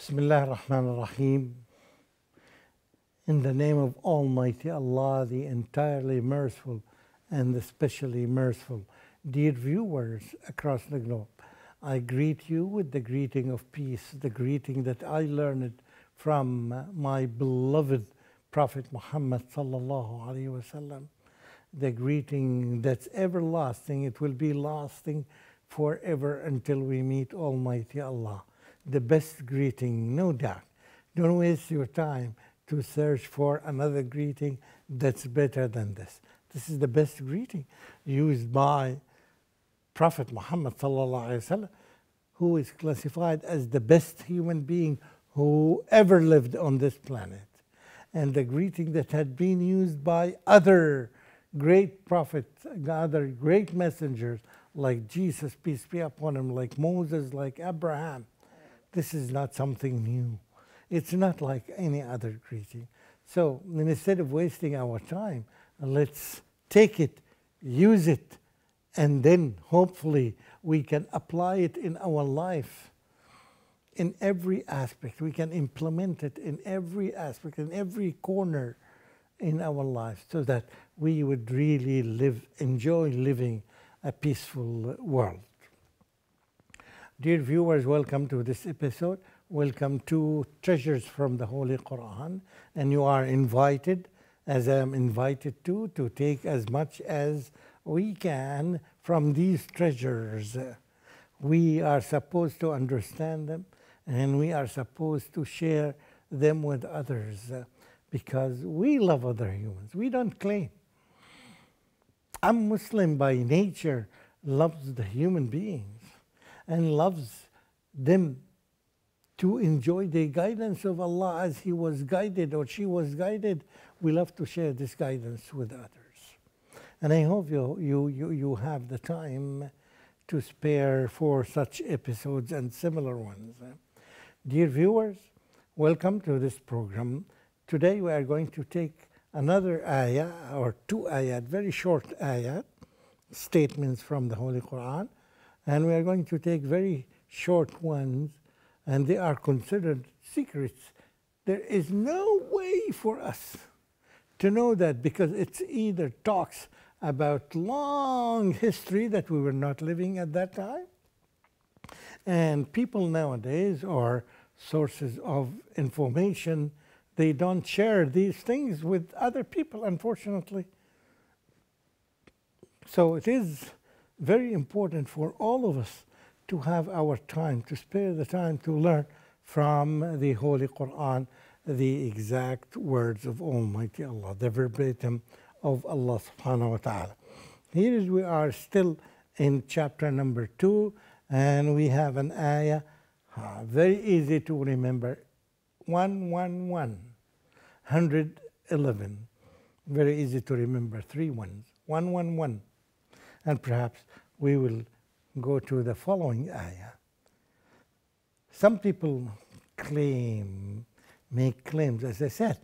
Bismillah ar-Rahman ar-Rahim. In the name of Almighty Allah, the entirely merciful and especially merciful. Dear viewers across the globe, I greet you with the greeting of peace, the greeting that I learned from my beloved Prophet Muhammad sallallahu alaihi wasallam. The greeting that's everlasting. It will be lasting forever until we meet Almighty Allah. The best greeting, no doubt. Don't waste your time to search for another greeting that's better than this. This is the best greeting used by Prophet Muhammad sallallahu alaihi wasallam, who is classified as the best human being who ever lived on this planet. And the greeting that had been used by other great prophets, other great messengers like Jesus, peace be upon him, like Moses, like Abraham. This is not something new. It's not like any other greeting. So instead of wasting our time, let's take it, use it, and then hopefully we can apply it in our life in every aspect. We can implement it in every aspect, in every corner in our life, so that we would really enjoy living a peaceful world. Dear viewers, welcome to this episode. Welcome to Treasures from the Holy Quran. And you are invited, as I am invited to take as much as we can from these treasures. We are supposed to understand them, and we are supposed to share them with others because we love other humans. We don't claim. I'm Muslim by nature, loves the human beings and loves them to enjoy the guidance of Allah as he was guided or she was guided. We love to share this guidance with others. And I hope you have the time to spare for such episodes and similar ones. Dear viewers, welcome to this program. Today we are going to take another ayah or two ayat, very short ayat, statements from the Holy Quran. And we are going to take very short ones, and they are considered secrets. There is no way for us to know that, because it's either talks about long history that we were not living at that time, and people nowadays are sources of information. They don't share these things with other people, unfortunately. So it is very important for all of us to have our time, to spare the time to learn from the Holy Quran, the exact words of Almighty Allah, the verbatim of Allah subhanahu wa ta'ala. Here we are still in chapter number 2, and we have an ayah, very easy to remember, 111, very easy to remember, 3 ones, 111. And perhaps we will go to the following ayah. Some people make claims, as I said.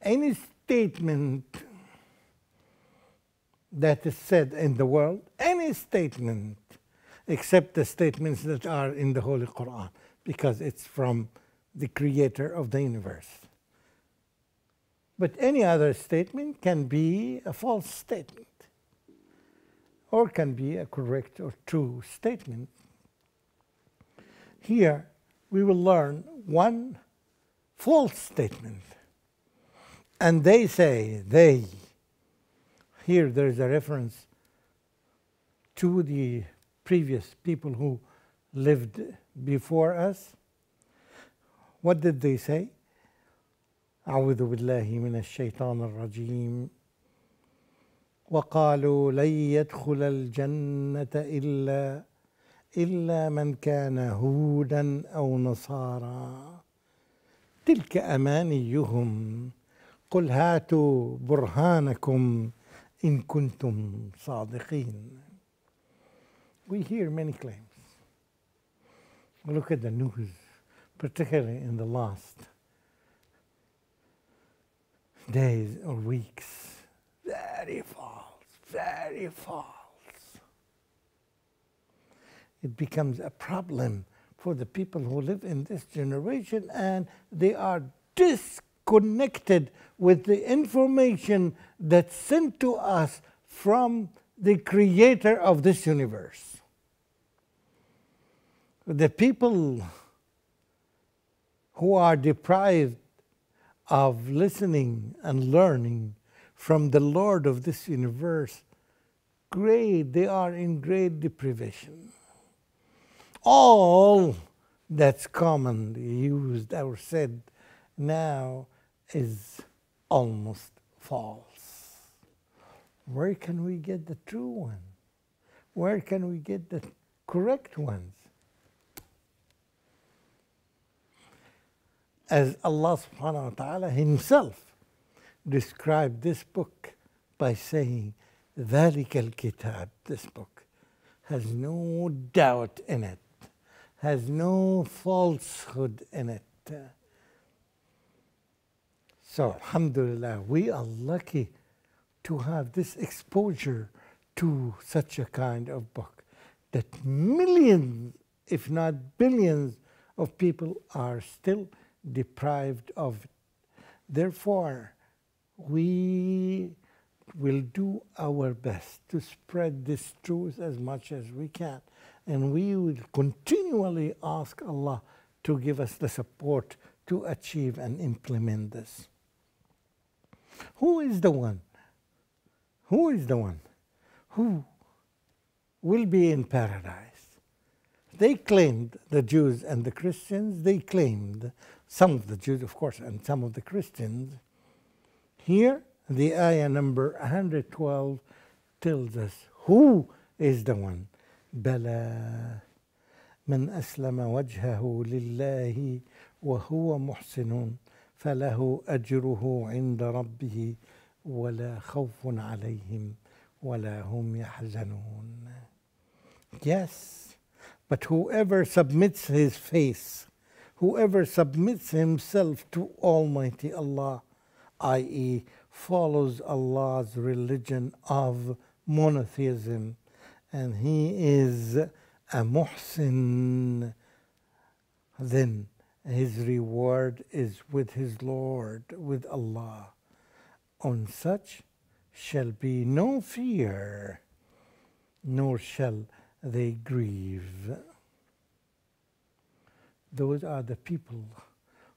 Any statement that is said in the world, any statement, except the statements that are in the Holy Quran, because it's from the creator of the universe. But any other statement can be a false statement, or can be a correct or true statement. Here we will learn one false statement. And they say, here there is a reference to the previous people who lived before us. What did they say? أعوذ بالله من الشيطان الرجيم وقالوا لن يدخل الجنة إلا من كان هودا أو نصارى تلك أمانيهم قل هاتوا برهانكم إن كنتم صادقين. We hear many claims. Look at the news, particularly in the last days or weeks. Very false, very false. It becomes a problem for the people who live in this generation, and they are disconnected with the information that's sent to us from the creator of this universe. The people who are deprived of listening and learning from the Lord of this universe, they are in great deprivation. All that's commonly used or said now is almost false. Where can we get the true one? Where can we get the correct ones? As Allah subhanahu wa ta'ala himself described this book by saying, ذَلِكَ الْكِتَابِ, this book has no doubt in it, has no falsehood in it. So, alhamdulillah, we are lucky to have this exposure to such a kind of book that millions, if not billions, of people are still deprived of it. Therefore, we will do our best to spread this truth as much as we can. And we will continually ask Allah to give us the support to achieve and implement this. Who is the one? Who is the one who will be in paradise? They claimed, the Jews and the Christians, they claimed, some of the Jews, of course, and some of the Christians. Here, the ayah number 112 tells us who is the one. بَلَى مَنْ أَسْلَمَ وَجْهَهُ لِلَّهِ وَهُوَ مُحْسِنٌ فَلَهُ أَجْرُهُ عِنْدَ رَبِّهِ وَلَا خَوْفٌ عَلَيْهِمْ وَلَا هُمْ يَحْزَنُونَ. Yes, but whoever submits his face, whoever submits himself to Almighty Allah, i.e., follows Allah's religion of monotheism, and he is a muhsin, then his reward is with his Lord, with Allah. On such shall be no fear, nor shall they grieve. Those are the people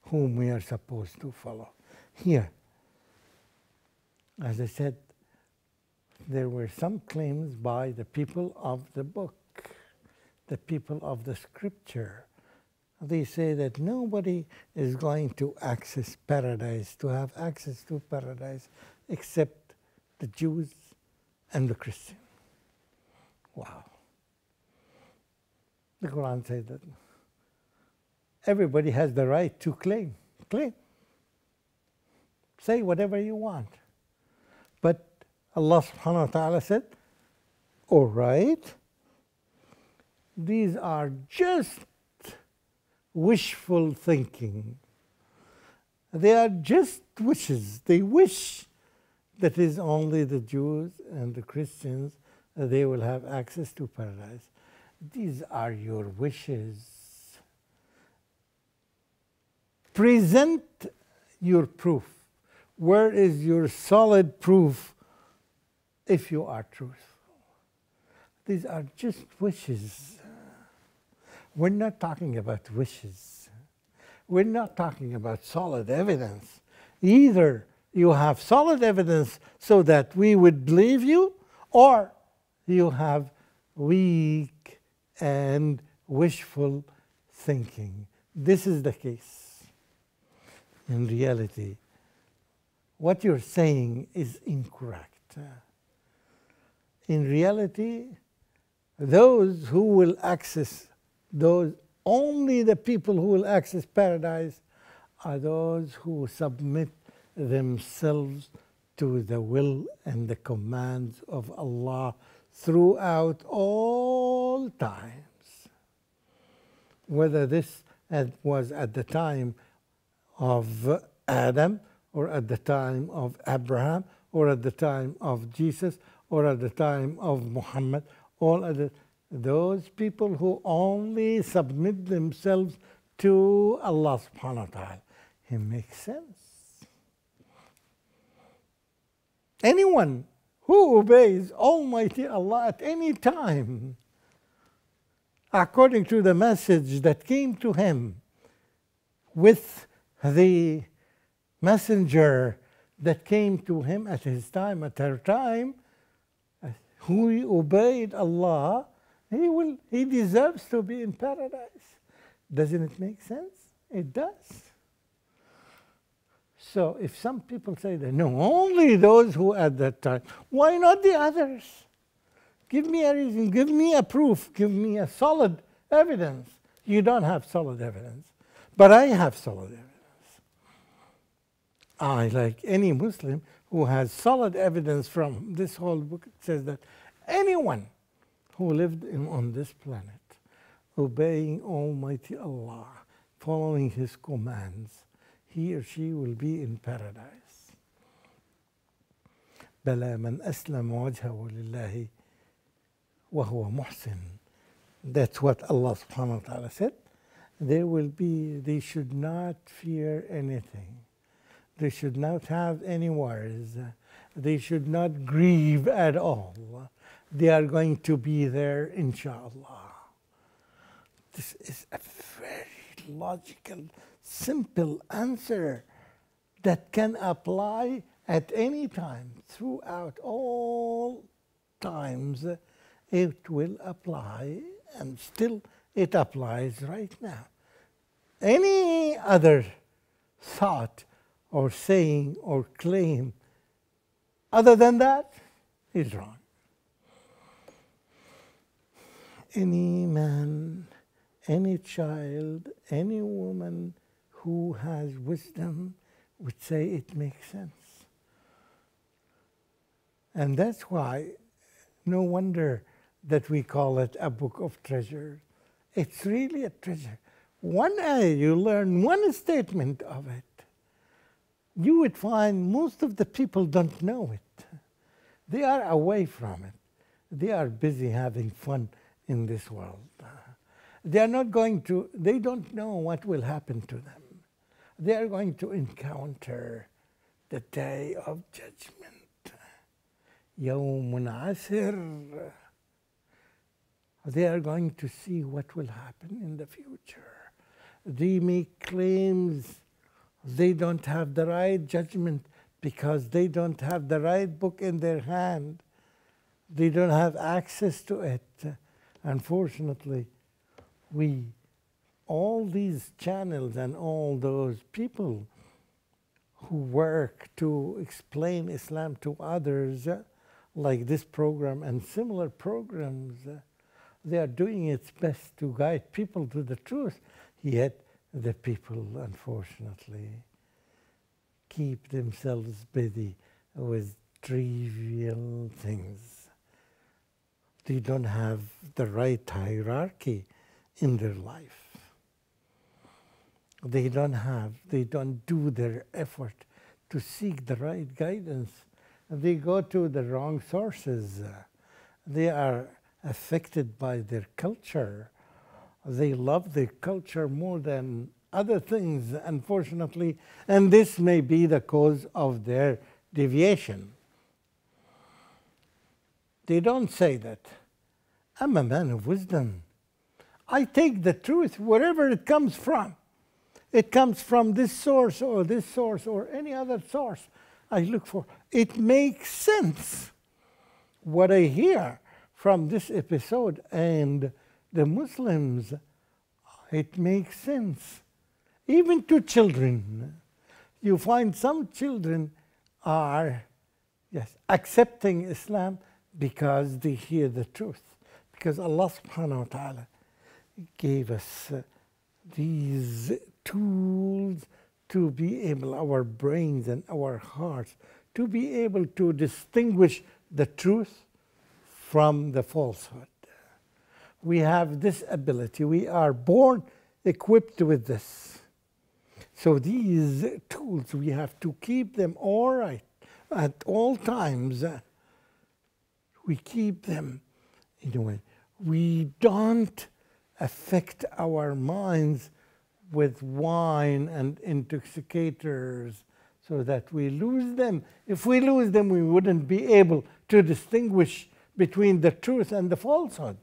whom we are supposed to follow. Here, as I said, there were some claims by the people of the book, the people of the scripture. They say that nobody is going to access paradise, to have access to paradise, except the Jews and the Christians. Wow. The Quran says that everybody has the right to claim. Claim. Say whatever you want. But Allah subhanahu wa ta'ala said, all right, these are just wishful thinking. They are just wishes. They wish that is only the Jews and the Christians, they will have access to paradise. These are your wishes. Present your proof. Where is your solid proof if you are truthful? These are just wishes. We're not talking about wishes. We're not talking about solid evidence. Either you have solid evidence so that we would believe you, or you have weak and wishful thinking. This is the case. In reality, what you're saying is incorrect. In reality, those who will access, only the people who will access paradise are those who submit themselves to the will and the commands of Allah throughout all times. Whether this was at the time of Adam, or at the time of Abraham, or at the time of Jesus, or at the time of Muhammad, all at the Those people who only submit themselves to Allah subhanahu wa ta'ala. It makes sense. Anyone who obeys Almighty Allah at any time, according to the message that came to him with the messenger that came to him at his time, at her time, who obeyed Allah, he deserves to be in paradise. Doesn't it make sense? It does. So if some people say that, no, only those who at that time, why not the others? Give me a reason, give me a proof, give me a solid evidence. You don't have solid evidence, but I have solid evidence. I, like any Muslim who has solid evidence from this whole book, says that anyone who lived on this planet, obeying Almighty Allah, following His commands, he or she will be in paradise. بَلَا مَنْ أَسْلَمَ وَجْهَهُ لِلَّهِ وَهُوَ مُحْسِنٌ. That's what Allah subhanahu wa ta'ala said. They should not fear anything. They should not have any worries. They should not grieve at all. They are going to be there, inshallah. This is a very logical, simple answer that can apply at any time, throughout all times. It will apply, and still it applies right now. Any other thought or saying or claim other than that is wrong. Any man, any child, any woman who has wisdom would say it makes sense. And that's why no wonder that we call it a book of treasure. It's really a treasure. One ayah, you learn one statement of it. You would find most of the people don't know it. They are away from it. They are busy having fun in this world. They are not going to, they don't know what will happen to them. They are going to encounter the day of judgment. يوم عسر. They are going to see what will happen in the future. They make claims. They don't have the right judgment because they don't have the right book in their hand. They don't have access to it. Unfortunately, all these channels and all those people who work to explain Islam to others, like this program and similar programs, they are doing its best to guide people to the truth. Yet the people, unfortunately, keep themselves busy with trivial things. They don't have the right hierarchy in their life. They don't do their effort to seek the right guidance. They go to the wrong sources. They are affected by their culture. They love their culture more than other things, unfortunately, and this may be the cause of their deviation. They don't say that. I'm a man of wisdom. I take the truth wherever it comes from. It comes from this source or any other source I look for. It makes sense. What I hear from this episode and the Muslims, it makes sense. Even to children. You find some children are, accepting Islam because they hear the truth. Because Allah subhanahu wa ta'ala gave us these tools to be able, our brains and our hearts, to be able to distinguish the truth from the falsehood. We have this ability. We are born equipped with this. So these tools, we have to keep them all right at all times. We keep them in a way. We don't affect our minds with wine and intoxicators so that we lose them. If we lose them, we wouldn't be able to distinguish between the truth and the falsehood.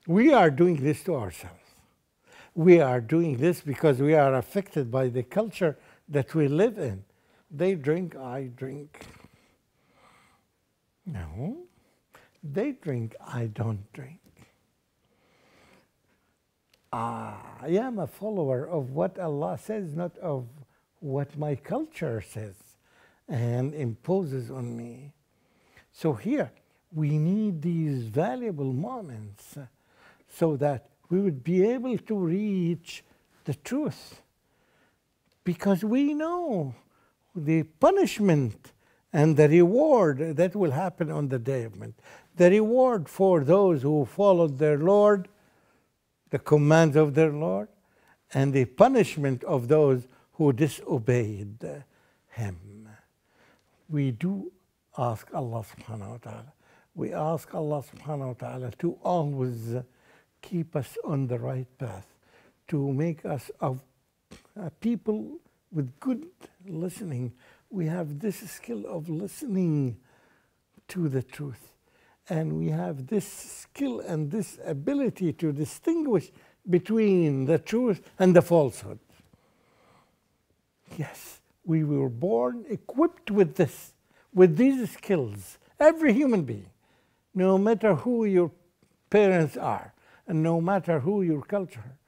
We are doing this to ourselves. We are doing this because we are affected by the culture that we live in. They drink, I drink. No. They drink, I don't drink. I am a follower of what Allah says, not of what my culture says and imposes on me. So here, we need these valuable moments so that we would be able to reach the truth. Because we know the punishment and the reward that will happen on the day of judgment. The reward for those who followed their Lord, the commands of their Lord, and the punishment of those who disobeyed Him. We do ask Allah subhanahu wa ta'ala. We ask Allah subhanahu wa ta'ala to always keep us on the right path, to make us of people with good listening. We have this skill of listening to the truth. And we have this skill and this ability to distinguish between the truth and the falsehood. Yes, we were born equipped with this, with these skills. Every human being, no matter who your parents are, and no matter who your culture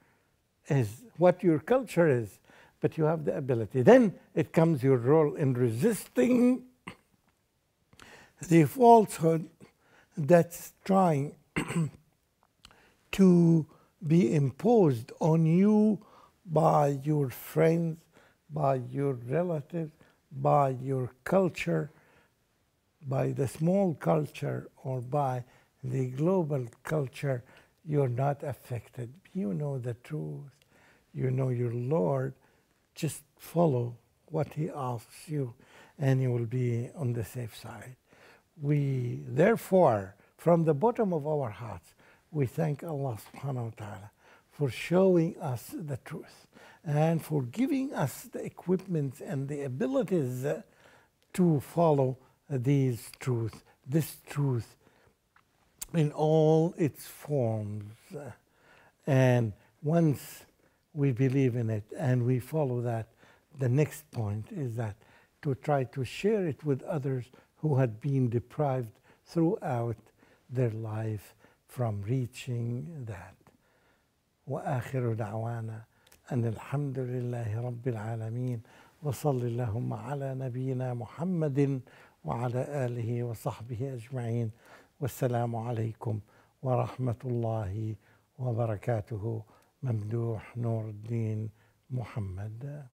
is, what your culture is, but you have the ability. Then it comes your role in resisting the falsehood that's trying to be imposed on you by your friends, by your relatives, by your culture, by the small culture, or by the global culture. You're not affected. You know the truth. You know your Lord. Just follow what He asks you, and you will be on the safe side. We, therefore, from the bottom of our hearts, we thank Allah subhanahu wa ta'ala for showing us the truth and for giving us the equipment and the abilities to follow this truth in all its forms. And once we believe in it and we follow that, the next point is that to try to share it with others who had been deprived throughout their life from reaching that. وآخر دعوانا أن الحمد لله رب العالمين وصل اللهم على نبينا محمد وعلى آله وصحبه أجمعين والسلام عليكم ورحمة الله وبركاته. ممدوح نور الدين محمد.